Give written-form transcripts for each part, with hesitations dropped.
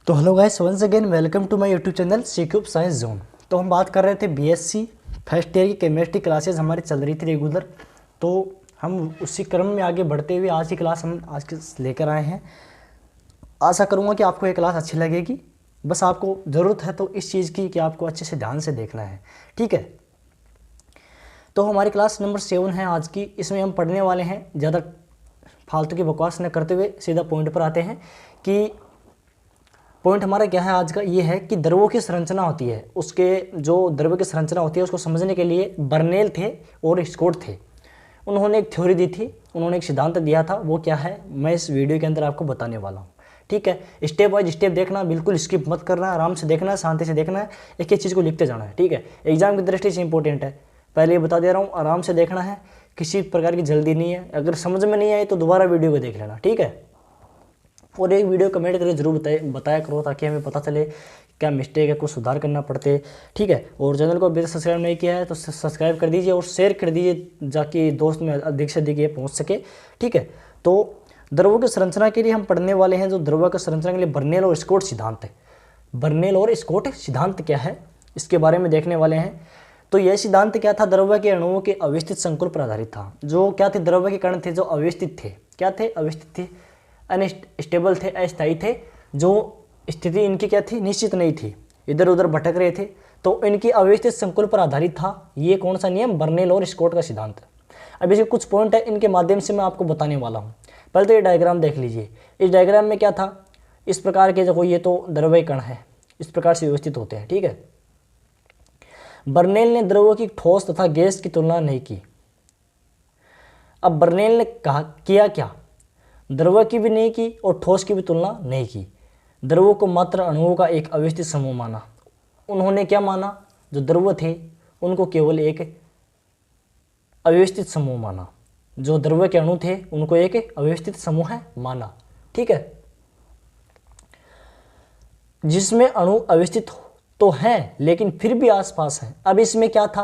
तो hello guys, once again welcome to my YouTube channel C cube science zone. तो हम बात कर रहे थे बीएससी फर्स्ट ईयर की केमिस्ट्री क्लासेस हमारी चल रही थी रेगुलर। तो हम उसी क्रम में आगे बढ़ते हुए आज की क्लास हम आज के लेकर आए हैं। आशा करूँगा कि आपको ये क्लास अच्छी लगेगी। बस आपको ज़रूरत है तो इस चीज़ की कि आपको अच्छे से ध्यान से देखना है, ठीक है। तो हमारी क्लास नंबर 7 है आज की। इसमें हम पढ़ने वाले हैं, ज़्यादा फालतू की बकवास न करते हुए सीधा पॉइंट पर आते हैं कि पॉइंट हमारा क्या है आज का। ये है कि द्रवों की संरचना होती है, उसके जो द्रव्य की संरचना होती है उसको समझने के लिए बर्नेल थे और स्कॉट थे। उन्होंने एक थ्योरी दी थी, उन्होंने एक सिद्धांत दिया था। वो क्या है मैं इस वीडियो के अंदर आपको बताने वाला हूँ, ठीक है। स्टेप बाय स्टेप देखना, बिल्कुल स्किप मत करना, आराम से देखना है, शांति से देखना है, एक एक चीज़ को लिखते जाना है, ठीक है। एग्जाम की दृष्टि से इंपॉर्टेंट है, पहले ये बता दे रहा हूँ। आराम से देखना है, किसी प्रकार की जल्दी नहीं है। अगर समझ में नहीं आए तो दोबारा वीडियो को देख लेना, ठीक है। और एक वीडियो कमेंट करके जरूर बताया करो ताकि हमें पता चले क्या मिस्टेक है, कुछ सुधार करना पड़ते, ठीक है। और चैनल को अभी सब्सक्राइब नहीं किया है तो सब्सक्राइब कर दीजिए और शेयर कर दीजिए ताकि दोस्त में अधिक से अधिक ये पहुंच सके, ठीक है। तो द्रव्यों की संरचना के लिए हम पढ़ने वाले हैं जो द्रव्यों की संरचना के लिए बर्नेल और स्कॉट सिद्धांत है। बर्नेल और स्कॉट सिद्धांत क्या है इसके बारे में देखने वाले हैं। तो यह सिद्धांत क्या था, द्रव्य के अणुओं के अव्यवस्थित संकुल पर आधारित था। जो क्या थे, द्रव्य के कण थे जो अव्यवस्थित थे। क्या थे? अव्यवस्थित थे, अनस्टेबल थे, अस्थायी थे। जो स्थिति इनकी क्या थी, निश्चित नहीं थी, इधर उधर भटक रहे थे। तो इनकी अव्यवस्थित संकुल पर आधारित था ये कौन सा नियम, बर्नेल और स्कॉट का सिद्धांत। अब इसके कुछ पॉइंट है, इनके माध्यम से मैं आपको बताने वाला हूँ। पहले तो ये डायग्राम देख लीजिए। इस डायग्राम में क्या था, इस प्रकार के देखो, ये तो द्रव्य कण है, इस प्रकार से व्यवस्थित होते हैं, ठीक है। बर्नेल ने द्रव्यों की ठोस तथा गैस की तुलना नहीं की। अब बर्नेल ने कहा किया क्या, द्रव्य की भी नहीं की और ठोस की भी तुलना नहीं की। द्रव्यों को मात्र अणुओं का एक अव्यवस्थित समूह माना। उन्होंने क्या माना, जो द्रव्य थे उनको केवल एक अव्यवस्थित समूह माना। जो द्रव्य के अणु थे उनको एक अव्यवस्थित समूह माना, ठीक है, जिसमें अणु अव्यवस्थित तो हैं लेकिन फिर भी आसपास हैं। अब इसमें क्या था,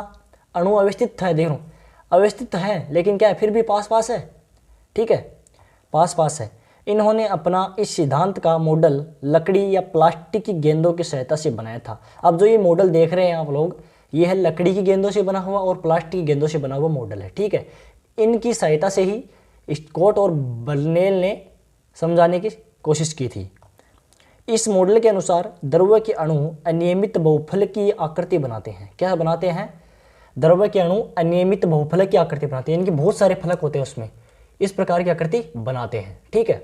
अणु अव्यवस्थित है, देखो अव्यवस्थित है लेकिन क्या है, फिर भी पास पास है, ठीक है, पास पास है। इन्होंने अपना इस सिद्धांत का मॉडल लकड़ी या प्लास्टिक की गेंदों की सहायता से बनाया था। अब जो ये मॉडल देख रहे हैं आप लोग, ये है लकड़ी की गेंदों से बना हुआ और प्लास्टिक की गेंदों से बना हुआ मॉडल है, ठीक है। इनकी सहायता से ही स्कॉट और बर्नेल ने समझाने की कोशिश की थी। इस मॉडल के अनुसार द्रव्य के अणु अनियमित बहुफलक की आकृति बनाते हैं। क्या बनाते हैं, द्रव्य के अणु अनियमित बहुफलक की आकृति बनाते हैं, इनके बहुत सारे फलक होते हैं, उसमें इस प्रकार की आकृति बनाते हैं, ठीक है।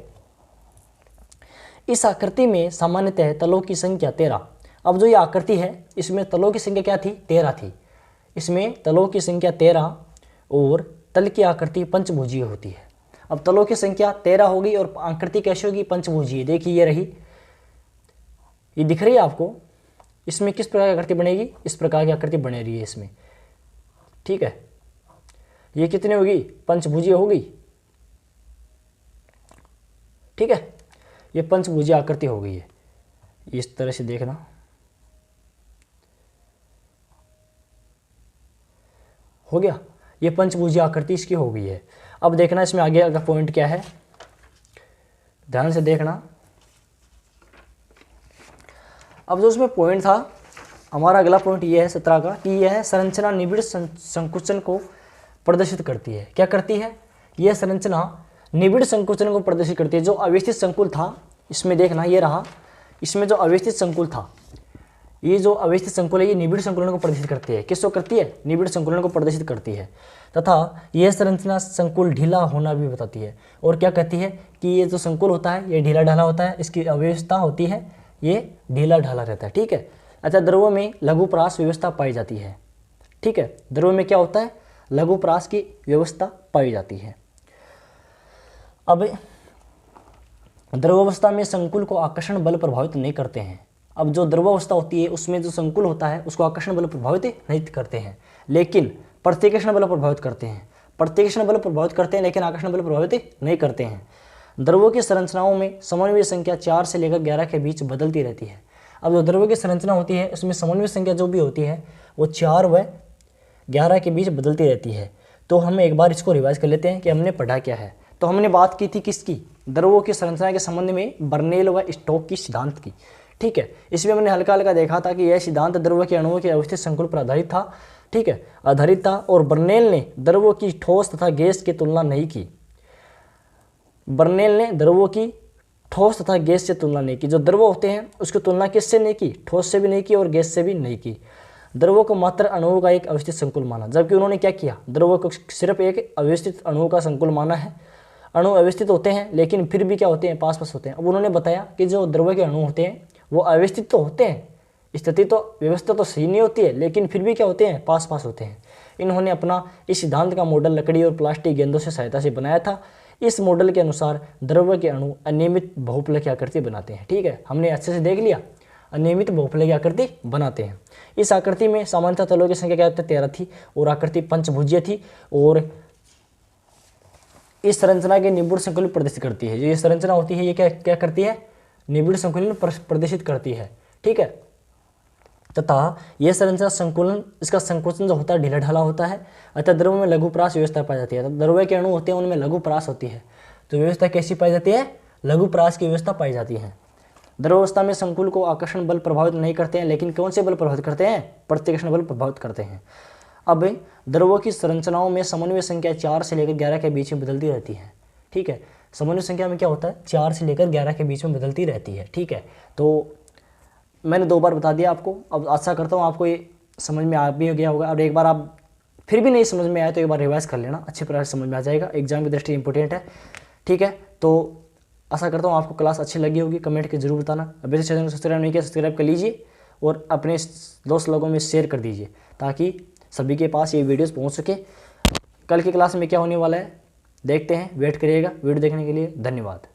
इस आकृति में सामान्यतः तलों की संख्या 13। अब जो ये आकृति है इसमें तलों की संख्या क्या थी, 13 थी। इसमें तलों की संख्या 13 और तल की आकृति पंचभुजीय होती है। अब तलों की संख्या 13 होगी और आकृति कैसी होगी, पंचभुजीय। देखिए ये रही, ये दिख रही है आपको। इसमें किस प्रकार की आकृति बनेगी, इस प्रकार की आकृति बने रही है इसमें, ठीक है। ये कितनी होगी, पंचभुजीय होगी, ठीक है। ये पंचभुजीय आकृति हो गई है, इस तरह से देखना, हो गया। ये पंचभुजीय आकृति इसकी हो गई है। अब देखना इसमें आगे अगला पॉइंट क्या है, ध्यान से देखना। अब जो उसमें पॉइंट था हमारा, अगला पॉइंट ये है 17 का, कि यह संरचना निबिड़ संकुचन को प्रदर्शित करती है। क्या करती है, यह संरचना निबिड़ संकुचन को प्रदर्शित करती है। जो अव्यवस्थित संकुल था, इसमें देखना ये रहा, इसमें जो अव्यवस्थित संकुल था, ये जो अव्यवस्थित संकुल है ये निबिड़ संकुलन को प्रदर्शित करती है। किसको करती है, निबिड़ संकुलन को प्रदर्शित करती है। तथा यह संरचना संकुल ढीला होना भी बताती है। और क्या कहती है कि ये जो संकुल होता है ये ढीला ढाला होता है, इसकी अव्यवस्था होती है, ये ढीला ढाला रहता है, ठीक है। अच्छा, द्रव्यों में लघुपरास व्यवस्था पाई जाती है, ठीक है। द्रव्यों में क्या होता है, लघुपरास की व्यवस्था पाई जाती है। अब द्रवावस्था में संकुल को आकर्षण बल प्रभावित नहीं करते हैं। अब जो द्रवावस्था होती है उसमें जो संकुल होता है उसको आकर्षण बल प्रभावित नहीं करते हैं, लेकिन प्रतिकर्षण बल प्रभावित करते हैं। प्रतिकर्षण बल प्रभावित करते हैं लेकिन आकर्षण बल प्रभावित नहीं करते हैं। द्रव्यों की संरचनाओं में समन्वय संख्या 4 से लेकर 11 के बीच बदलती रहती है। अब जो द्रव्यों की संरचना होती है उसमें समन्वय संख्या जो भी होती है वो 4 व 11 के बीच बदलती रहती है। तो हम एक बार इसको रिवाइज कर लेते हैं कि हमने पढ़ा क्या है। तो हमने बात की थी किसकी, द्रव्यों की संरचना के संबंध में बर्नेल व स्टोक की सिद्धांत की, ठीक है। इसमें मैंने हल्का हल्का देखा था कि यह सिद्धांत द्रव्य के अणुओं के अवस्थित संकुल पर आधारित था, ठीक है, आधारित था। और बर्नेल ने द्रव्यों की ठोस तथा गैस की तुलना नहीं की। बर्नेल ने द्रव्यों की ठोस तथा गैस से तुलना नहीं की। जो द्रव होते हैं उसकी तुलना किससे नहीं की? ठोस से भी नहीं की और गैस से भी नहीं की। द्रवों को मात्र अणुओं का एक अवस्थित संकुल माना, जबकि उन्होंने क्या किया? द्रवों को सिर्फ एक अवस्थित अणुओं का संकुल माना है। अणु अवस्थित होते हैं लेकिन फिर भी क्या होते हैं? पास पास होते हैं। अब उन्होंने बताया कि जो द्रव के अणु होते हैं वो अवस्थित तो होते हैं, स्थिति तो व्यवस्था तो सही नहीं होती है, लेकिन फिर भी क्या होते हैं? पास पास होते हैं। इन्होंने अपना इस सिद्धांत का मॉडल लकड़ी और प्लास्टिक गेंदों से सहायता से बनाया था। इस मॉडल के अनुसार द्रव्य के अणु अनियमित बहुफलक की आकृति बनाते हैं, ठीक है, हमने अच्छे से देख लिया, अनियमित बहुफलक की आकृति बनाते हैं। इस आकृति में सामान्यतः तलों की संख्या क्या होती है? 13 थी और आकृति पंचभुजीय थी और इस संरचना के निबिड़ संकुलन प्रदर्शित करती है। जो ये संरचना होती है ये क्या क्या करती है? निबिड़ संकुलन प्रदर्शित करती है, ठीक है। तथा यह संरचना संकुलन, इसका संकोचन जो होता है ढीला ढाला होता है, अतः द्रव में लघुप्रास व्यवस्था पाई जाती है। तो द्रव्य के अणु होते हैं उनमें लघुप्रास होती है। तो व्यवस्था कैसी पाई जाती है? लघुप्रास की व्यवस्था पाई जाती है। द्रवावस्था में संकुल को आकर्षण बल प्रभावित नहीं करते हैं, लेकिन कौन से बल प्रभावित करते हैं? प्रतिकर्षण बल प्रभावित करते हैं। अब द्रवों की संरचनाओं में समन्वय संख्या 4 से लेकर 11 के बीच में बदलती रहती है, ठीक है। समन्वय संख्या में क्या होता है? 4 से लेकर 11 के बीच में बदलती रहती है, ठीक है। तो मैंने 2 बार बता दिया आपको। अब आशा करता हूँ आपको ये समझ में आ भी गया होगा। और एक बार आप फिर भी नहीं समझ में आया तो एक बार रिवाइज कर लेना, अच्छी प्रकार से समझ में आ जाएगा, एग्जाम की दृष्टि इंपॉर्टेंट है, ठीक है। तो आशा करता हूँ आपको क्लास अच्छी लगी होगी, कमेंट के जरूर बताना। अभी से चैनल को सब्सक्राइब नहीं किया सब्सक्राइब कर लीजिए और अपने दोस्त लोगों में शेयर कर दीजिए ताकि सभी के पास ये वीडियोस पहुंच सके। कल की क्लास में क्या होने वाला है देखते हैं, वेट करिएगा। वीडियो देखने के लिए धन्यवाद।